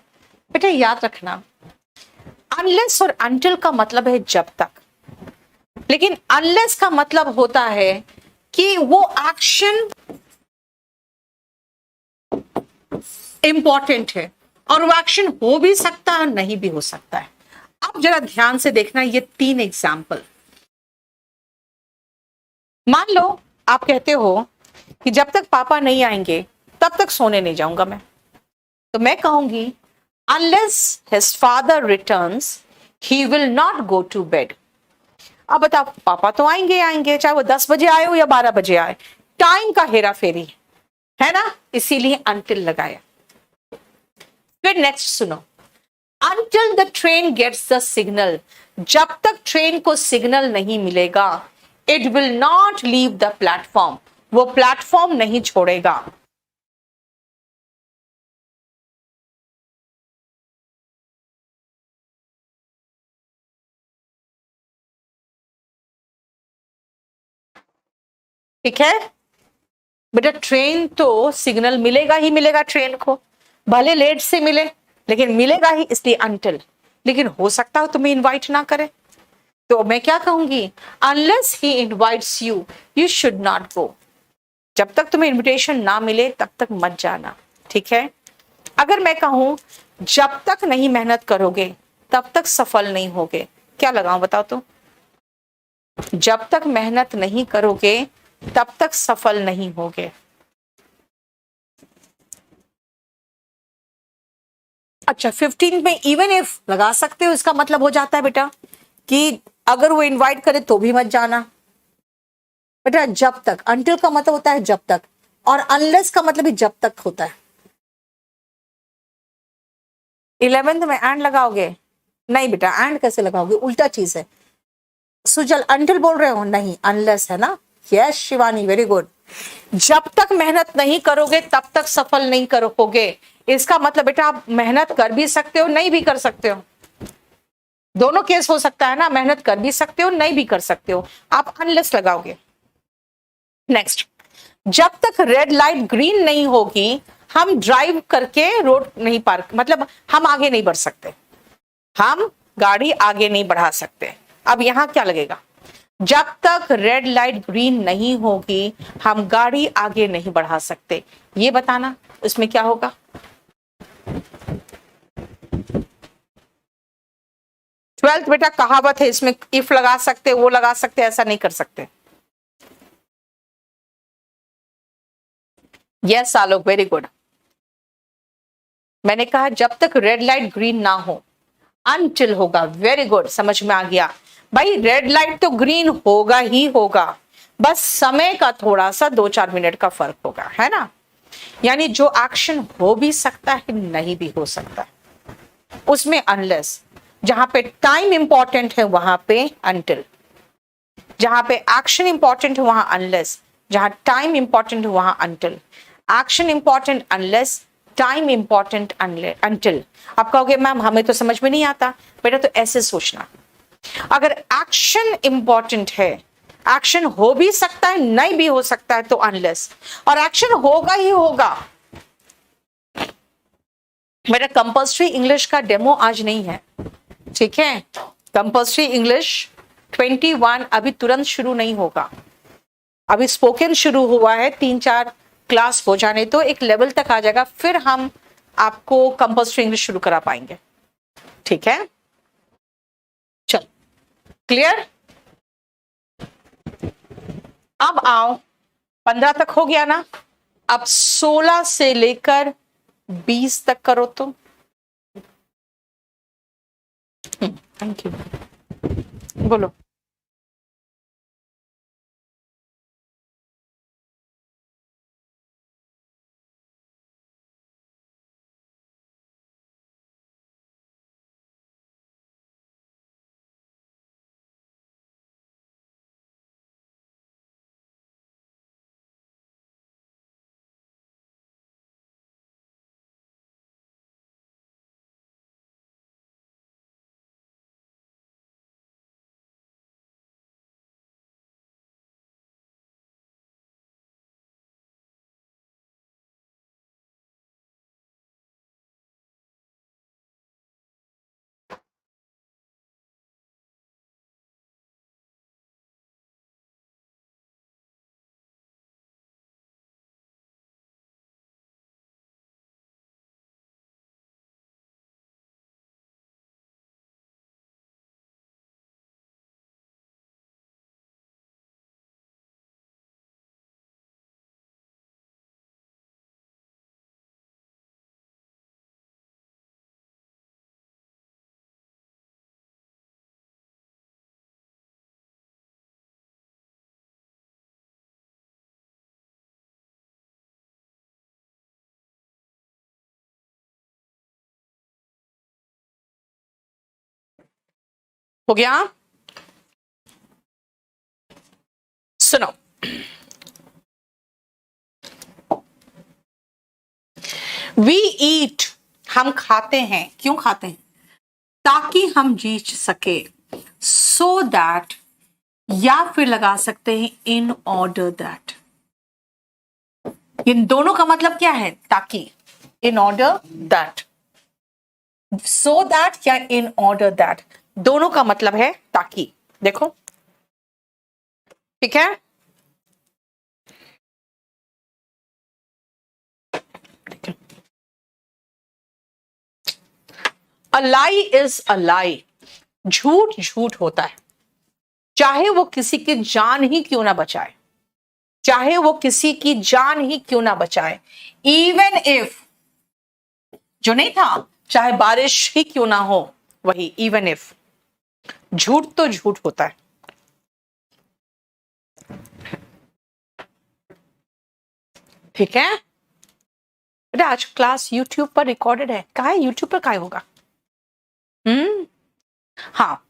बेटा याद रखना, अनलेस और अनटिल का मतलब है जब तक, लेकिन अनलेस का मतलब होता है कि वो एक्शन इंपॉर्टेंट है और वो एक्शन हो भी सकता है नहीं भी हो सकता है। अब जरा ध्यान से देखना ये 3 एग्जाम्पल। मान लो आप कहते हो कि जब तक पापा नहीं आएंगे तब तक सोने नहीं जाऊंगा मैं, तो मैं कहूंगी unless his father returns he will not go to bed. अब बताओ पापा तो आएंगे आएंगे, चाहे वो 10 बजे आए हो या 12 बजे आए, टाइम का हेरा फेरी है ना, इसीलिए अनटिल लगाया। फिर नेक्स्ट सुनो, until the train gets the signal, जब तक ट्रेन को सिग्नल नहीं मिलेगा it will not leave the platform, वो प्लेटफॉर्म नहीं छोड़ेगा। ठीक है बेटा, ट्रेन तो सिग्नल मिलेगा ही मिलेगा ट्रेन को, भले लेट से मिले लेकिन मिलेगा ही, इसलिए अनटिल। लेकिन हो सकता है तुम्हें इनवाइट ना करे, तो मैं क्या कहूंगी, unless he invites you you should not go. जब तक तुम्हें इनविटेशन ना मिले तब तक मत जाना। ठीक है, अगर मैं कहूं जब तक नहीं मेहनत करोगे तब तक सफल नहीं होगे, क्या लगाऊं बताओ तो? जब तक मेहनत नहीं करोगे तब तक सफल नहीं होगे। अच्छा 15 में इवन इफ लगा सकते हो, इसका मतलब हो जाता है बेटा कि अगर वो इनवाइट करे तो भी मत जाना। बेटा जब तक, अनटिल का मतलब होता है जब तक, और अनलेस का मतलब भी जब तक होता है। 11th में एंड लगाओगे? नहीं बेटा, एंड कैसे लगाओगे, उल्टा चीज है। सुजल अनटिल बोल रहे हो? नहीं, अनलेस है ना। Yes Shivani, very good. जब तक मेहनत नहीं करोगे तब तक सफल नहीं करोगे, इसका मतलब बेटा आप मेहनत कर भी सकते हो नहीं भी कर सकते हो, दोनों केस हो सकता है ना, मेहनत कर भी सकते हो नहीं भी कर सकते हो, आप अनलेस लगाओगे। नेक्स्ट, जब तक रेड लाइट ग्रीन नहीं होगी हम ड्राइव करके रोड नहीं पार, मतलब हम आगे नहीं बढ़ सकते, हम गाड़ी आगे नहीं बढ़ा सकते। अब यहां क्या लगेगा, जब तक रेड लाइट ग्रीन नहीं होगी हम गाड़ी आगे नहीं बढ़ा सकते, ये बताना इसमें क्या होगा। ट्वेल्थ बेटा कहावत है, इसमें इफ लगा सकते, वो लगा सकते, ऐसा नहीं कर सकते। यस आलोक, वेरी गुड। मैंने कहा जब तक रेड लाइट ग्रीन ना हो, अनटिल होगा, वेरी गुड, समझ में आ गया। भाई रेड लाइट तो ग्रीन होगा ही होगा, बस समय का थोड़ा सा 2-4 मिनट का फर्क होगा, है ना। यानी जो एक्शन हो भी सकता है नहीं भी हो सकता है, उसमें अनलेस। जहां पे टाइम इंपॉर्टेंट है वहां पे अनटिल, जहां पे एक्शन इंपॉर्टेंट है वहां अनलेस, जहां टाइम इंपॉर्टेंट है वहां until. Action important unless, time important until. आप कहोगे मैम हमें तो समझ में नहीं आता, बेटा तो ऐसे सोचना, अगर एक्शन इंपॉर्टेंट है, एक्शन हो भी सकता है नहीं भी हो सकता है तो अनलेस, और एक्शन होगा ही होगा। मेरा कंपल्सरी इंग्लिश का डेमो आज नहीं है, ठीक है, कंपल्सरी इंग्लिश 21 अभी तुरंत शुरू नहीं होगा, अभी स्पोकन शुरू हुआ है, 3-4 क्लास हो जाने तो एक लेवल तक आ जाएगा, फिर हम आपको कंपल्सरी इंग्लिश शुरू करा पाएंगे। ठीक है, चल क्लियर। अब आओ, 15 तक हो गया ना, अब 16 से लेकर 20 तक करो तो। थैंक यू, बोलो। हो गया? सुनो, वी ईट, हम खाते हैं। क्यों खाते हैं? ताकि हम जी सके, सो दैट, या फिर लगा सकते हैं इन ऑर्डर दैट। इन दोनों का मतलब क्या है? ताकि, in order that, so that या इन ऑर्डर दैट, दोनों का मतलब है ताकि। देखो, ठीक है? अ लाई इज अ लाई, झूठ झूठ होता है, चाहे वो किसी की जान ही क्यों ना बचाए, चाहे वो किसी की जान ही क्यों ना बचाए। इवन इफ, जो नहीं था, चाहे बारिश ही क्यों ना हो, वही इवन इफ, झूठ तो झूठ होता है। ठीक है? अरे आज क्लास यूट्यूब पर रिकॉर्डेड है, कहा है यूट्यूब पर काय होगा? हाँ,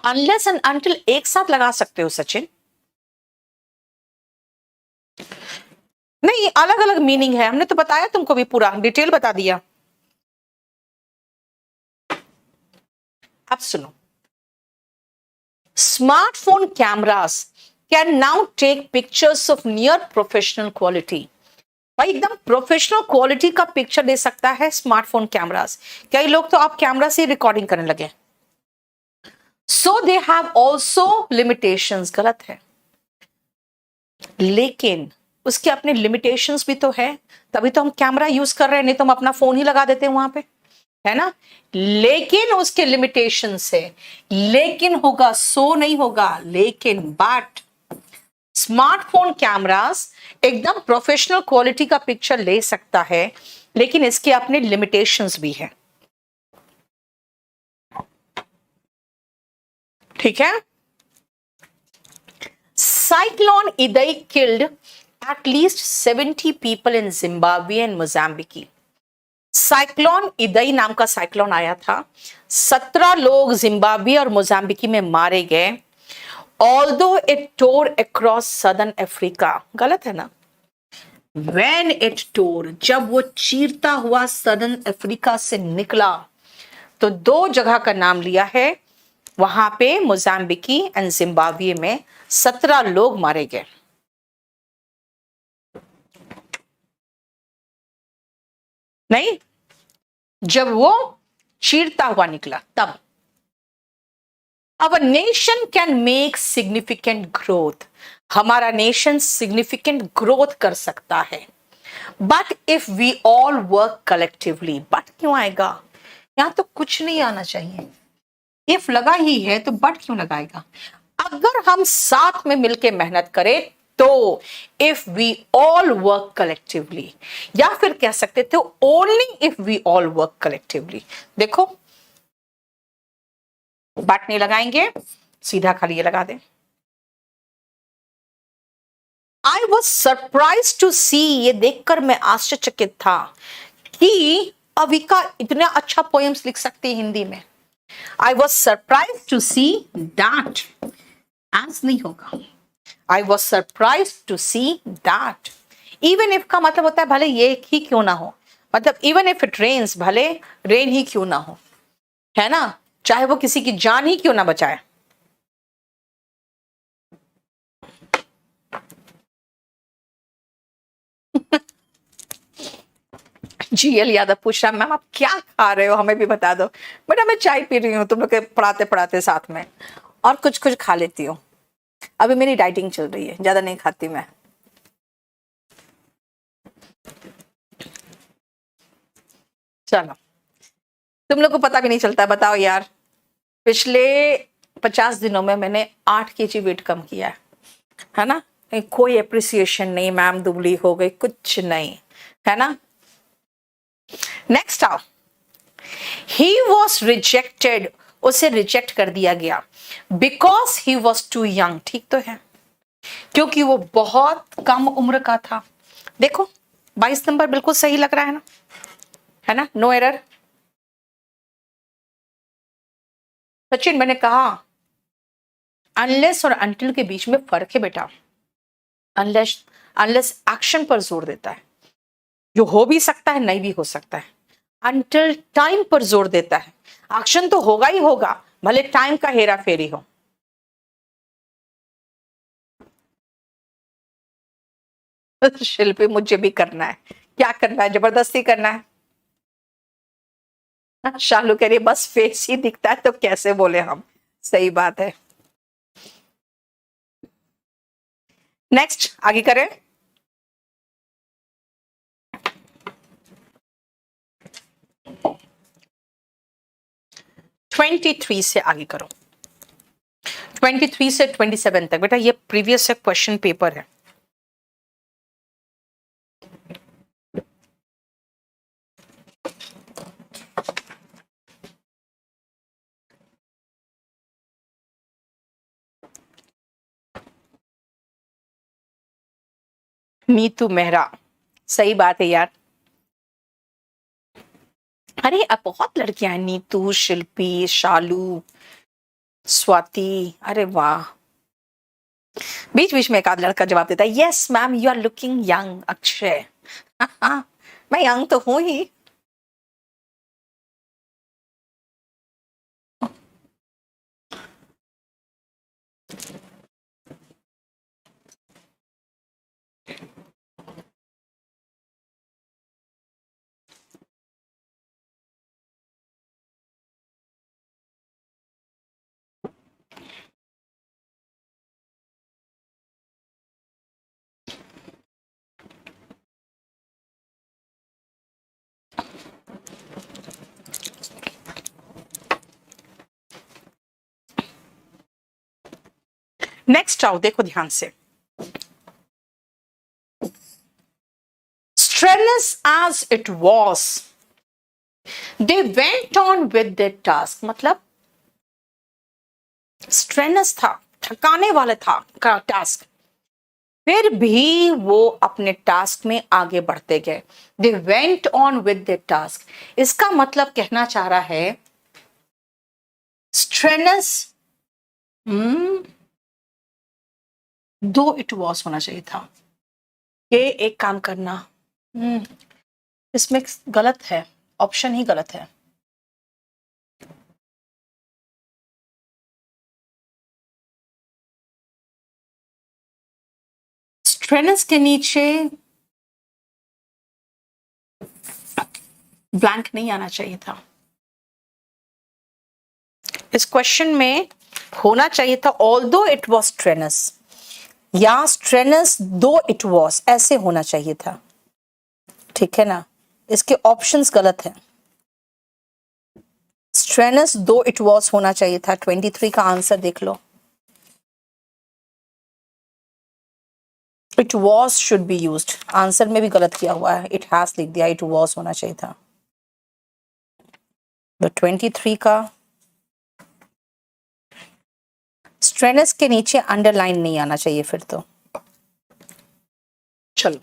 अनलेस एंड अनटिल एक साथ लगा सकते हो सचिन। नहीं, अलग अलग मीनिंग है, हमने तो बताया तुमको भी, पूरा डिटेल बता दिया। अब सुनो, smartphone cameras can now take pictures of near professional quality. भाई एकदम प्रोफेशनल क्वालिटी का पिक्चर दे सकता है स्मार्टफोन कैमरास। कई लोग तो आप कैमरा से रिकॉर्डिंग करने लगे। सो दे हैव ऑल्सो लिमिटेशंस, गलत है, लेकिन उसके अपने लिमिटेशंस भी तो है, तभी तो हम कैमरा यूज कर रहे हैं, नहीं तो हम अपना फोन ही लगा देते हैं वहां पे, है ना? लेकिन उसके लिमिटेशंस है, लेकिन होगा, सो नहीं होगा, लेकिन बट स्मार्टफोन कैमरास एकदम प्रोफेशनल क्वालिटी का पिक्चर ले सकता है, लेकिन इसके अपने लिमिटेशंस भी है। ठीक है? Cyclone Idai killed at least 70 people in Zimbabwe and Mozambique. Cyclone Idai नाम का साइक्लोन आया था, 17 लोग जिम्बाब्वे और मोजाम्बिकी में मारे गए। Although it tore across southern Africa, गलत है ना? When it tore, जब वो चीरता हुआ सदर्न अफ्रीका से निकला, तो दो जगह का नाम लिया है, वहां पे मोजाम्बिकी एंड जिम्बाब्वे में 17 लोग मारे गए। नहीं, जब वो चीरता हुआ निकला तब। Our nation can make significant growth, हमारा नेशन सिग्निफिकेंट ग्रोथ कर सकता है, but if we all work collectively. But क्यों आएगा? यहां तो कुछ नहीं आना चाहिए, इफ लगा ही है तो बट क्यों लगाएगा? अगर हम साथ में मिलके मेहनत करें तो, if we all work collectively, या फिर कह सकते थे only if we all work collectively. देखो, बट नहीं लगाएंगे, सीधा खाली ये लगा दें। I was surprise to see, ये देखकर मैं आश्चर्यचकित था कि अविका इतना अच्छा पोएम्स लिख सकती है हिंदी में। I was surprise to see that, as नहीं होगा, I was surprise to see that. Even if का मतलब होता है भले ये ही क्यों ना हो, मतलब इवन इफ इट रेन्स, भले रेन ही क्यों ना हो, है ना? चाहे वो किसी की जान ही क्यों ना बचाए। जीएल यादव पूछ रहा, मैम आप क्या खा रहे हो, हमें भी बता दो। बेटा मैं चाय पी रही हूँ तुम लोग के पढ़ाते पढ़ाते साथ में, और कुछ कुछ खा लेती हूँ। अभी मेरी डाइटिंग चल रही है, ज्यादा नहीं खाती मैं। चलो, तुम लोग को पता भी नहीं चलता, बताओ यार, पिछले 50 दिनों में मैंने 8 kg वेट कम किया है ना? कोई अप्रिसिएशन नहीं, मैम दुबली हो गई, कुछ नहीं, है ना? नेक्स्ट आओ, ही वॉज रिजेक्टेड, उसे रिजेक्ट कर दिया गया, because he was too young. ठीक तो है, क्योंकि वो बहुत कम उम्र का था। देखो 22 नंबर बिल्कुल सही लग रहा है ना, है ना? No error. सचिन, मैंने कहा अनलेस और अनटिल के बीच में फर्क है बेटा। अनलेस अनलेस एक्शन पर जोर देता है, जो हो भी सकता है नहीं भी हो सकता है। अनटिल टाइम पर जोर देता है, एक्शन तो होगा ही होगा, भले टाइम का हेरा फेरी हो। शिल्पी, मुझे भी करना है। क्या करना है? जबरदस्ती करना है? शालू कह रही है, बस फेस ही दिखता है तो कैसे बोले हम। सही बात है। नेक्स्ट आगे करें। 23 से आगे करो। 23 से 27 तक बेटा ये प्रीवियस क्वेश्चन पेपर है। नीतू मेहरा, सही बात है यार। अरे अब बहुत लड़कियां हैं, नीतू, शिल्पी, शालू, स्वाति, अरे वाह। बीच बीच में एक आध लड़का जवाब देता है, yes ma'am you are looking young Akshay. मैं यंग तो हूं ही। नेक्स्ट आओ, देखो ध्यान से। Strenuous as it was, they went on with their task। मतलब स्ट्रेनस था, थकाने वाला था का टास्क, फिर भी वो अपने टास्क में आगे बढ़ते गए। They went on with the task, इसका मतलब कहना चाह रहा है स्ट्रेनस दो इट वॉज होना चाहिए था। ये एक काम करना, इसमें गलत है, ऑप्शन ही गलत है। स्ट्रेनस के नीचे ब्लैंक नहीं आना चाहिए था। इस क्वेश्चन में होना चाहिए था ऑल्दो इट वॉज स्ट्रेनस, या स्ट्रेनस दो इट वॉज, ऐसे होना चाहिए था। ठीक है ना, इसके ऑप्शंस गलत हैं। स्ट्रेनस दो इट वॉज होना चाहिए था। 23 का आंसर देख लो। It was should be used, answer में भी गलत किया हुआ है, इट हैज लिख दिया, इट वॉज होना चाहिए था। तो 23 का स्ट्रेनस के नीचे अंडरलाइन नहीं आना चाहिए फिर तो। चलो,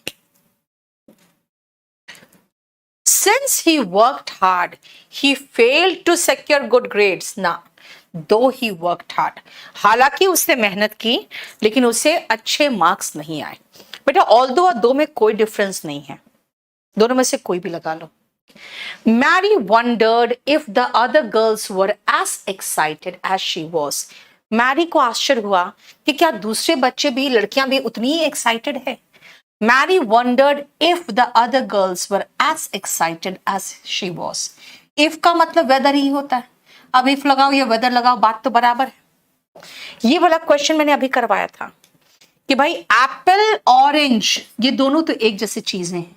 since he worked hard he failed to secure good grades ना, though he worked hard, हालांकि उसने मेहनत की लेकिन उसे अच्छे मार्क्स नहीं आए। बेटा ऑल्दो और दो में कोई डिफरेंस नहीं है, दोनों में से कोई भी लगा लो। Mary wondered if the other girls were as excited as she was। Mary को आश्चर्य हुआ कि क्या दूसरे बच्चे भी, लड़कियां भी उतनी ही एक्साइटेड है। Mary wondered if the other girls were as excited as she was। if का मतलब वेदर ही होता है, अब if लगाओ या वेदर लगाओ बात तो बराबर है। ये वाला क्वेश्चन मैंने अभी करवाया था कि भाई एप्पल ऑरेंज ये दोनों तो एक जैसी चीजें हैं,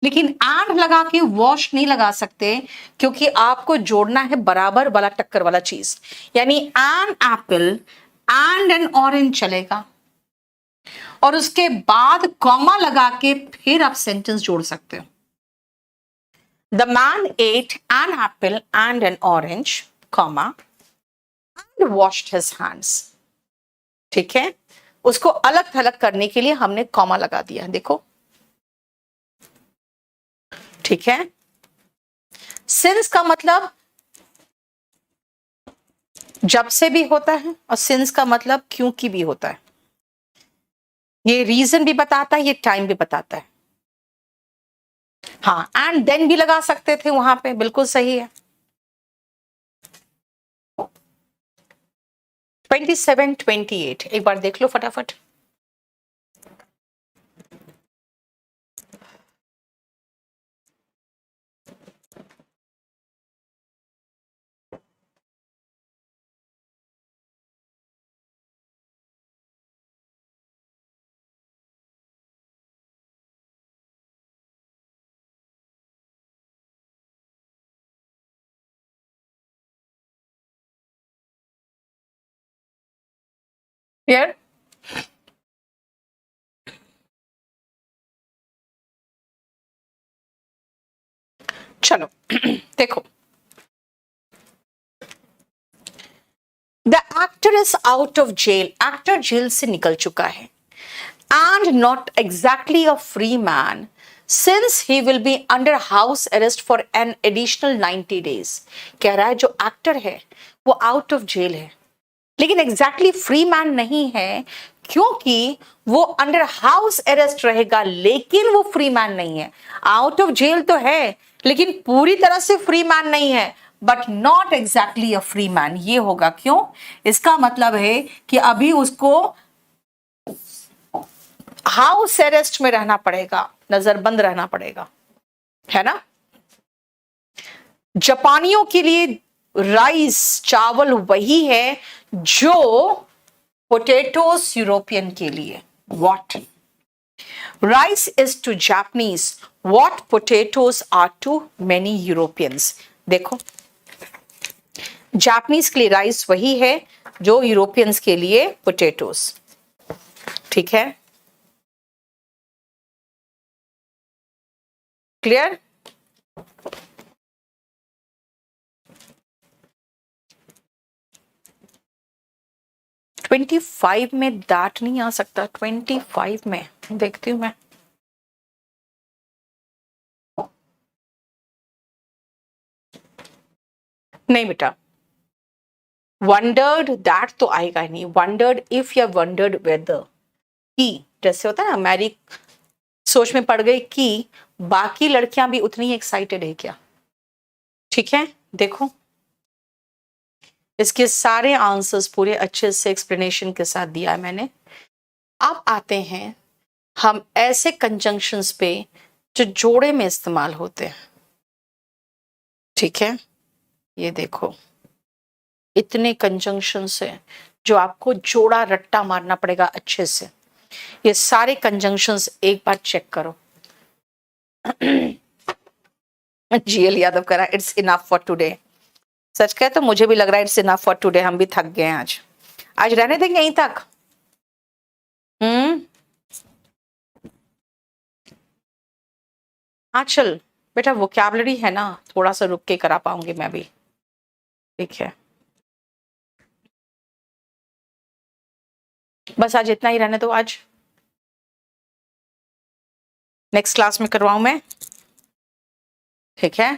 लेकिन एंड लगा के वॉश नहीं लगा सकते क्योंकि आपको जोड़ना है बराबर वाला टक्कर वाला चीज, यानी an apple and an orange चलेगा और उसके बाद कॉमा लगा के फिर आप सेंटेंस जोड़ सकते हो। The man ate an apple and an orange comma and washed his hands. ठीक है, उसको अलग थलग करने के लिए हमने कॉमा लगा दिया, देखो। ठीक है, सिंस का मतलब जब से भी होता है, और सिंस का मतलब क्योंकि भी होता है। ये रीजन भी बताता है, ये टाइम भी बताता है। हाँ, एंड देन भी लगा सकते थे वहां पे, बिल्कुल सही है। 27, 28 एक बार देख लो फटाफट। क्लियर? चलो देखो, the actor is out of jail, actor जेल से निकल चुका है, and not exactly a free man since he will be under house arrest for an additional 90 days। कह रहा है जो एक्टर है वो आउट ऑफ जेल है, लेकिन एग्जैक्टली फ्री मैन नहीं है, क्योंकि वो अंडर हाउस अरेस्ट रहेगा, लेकिन वो फ्री मैन नहीं है। आउट ऑफ जेल तो है, लेकिन पूरी तरह से फ्री मैन नहीं है, but not exactly a free man. ये होगा क्यों? इसका मतलब है कि अभी उसको हाउस अरेस्ट में रहना पड़ेगा, नजरबंद रहना पड़ेगा, है ना। जापानियों के लिए राइस, चावल वही है जो पोटैटोस यूरोपियन के लिए। What rice is to Japanese what potatoes are to many Europeans. देखो, जापानीज के लिए राइस वही है जो यूरोपियंस के लिए पोटैटोस। ठीक है, क्लियर? ट्वेंटी फाइव में दैट नहीं आ सकता, 25 में देखती हूं मैं। नहीं बेटा, वंडर्ड दैट तो आएगा ही नहीं। वंडर्ड इफ या वंडर्ड वेदर की, जैसे होता है ना, मेरी सोच में पड़ गई कि बाकी लड़कियां भी उतनी एक्साइटेड है क्या। ठीक है, देखो इसके सारे आंसर्स पूरे अच्छे से एक्सप्लेनेशन के साथ दिया है मैंने। अब आते हैं हम ऐसे कंजंक्शंस पे जो जोड़े में इस्तेमाल होते हैं। ठीक है, ये देखो, इतने कंजंक्शंस है जो आपको जोड़ा रट्टा मारना पड़ेगा अच्छे से। ये सारे कंजंक्शंस एक बार चेक करो। जीएल यादव कह रहा है इट्स इनफ फॉर टुडे। सच कहे तो मुझे भी लग रहा है इट्स इनफ फॉर टुडे, हम भी थक गए हैं आज। आज रहने देंगे यहीं तक। हाँ चल बेटा, वोकैबुलरी है ना, थोड़ा सा रुक के करा पाऊंगी मैं भी। ठीक है, बस आज इतना ही रहने दो। आज नेक्स्ट क्लास में करवाऊं मैं, ठीक है।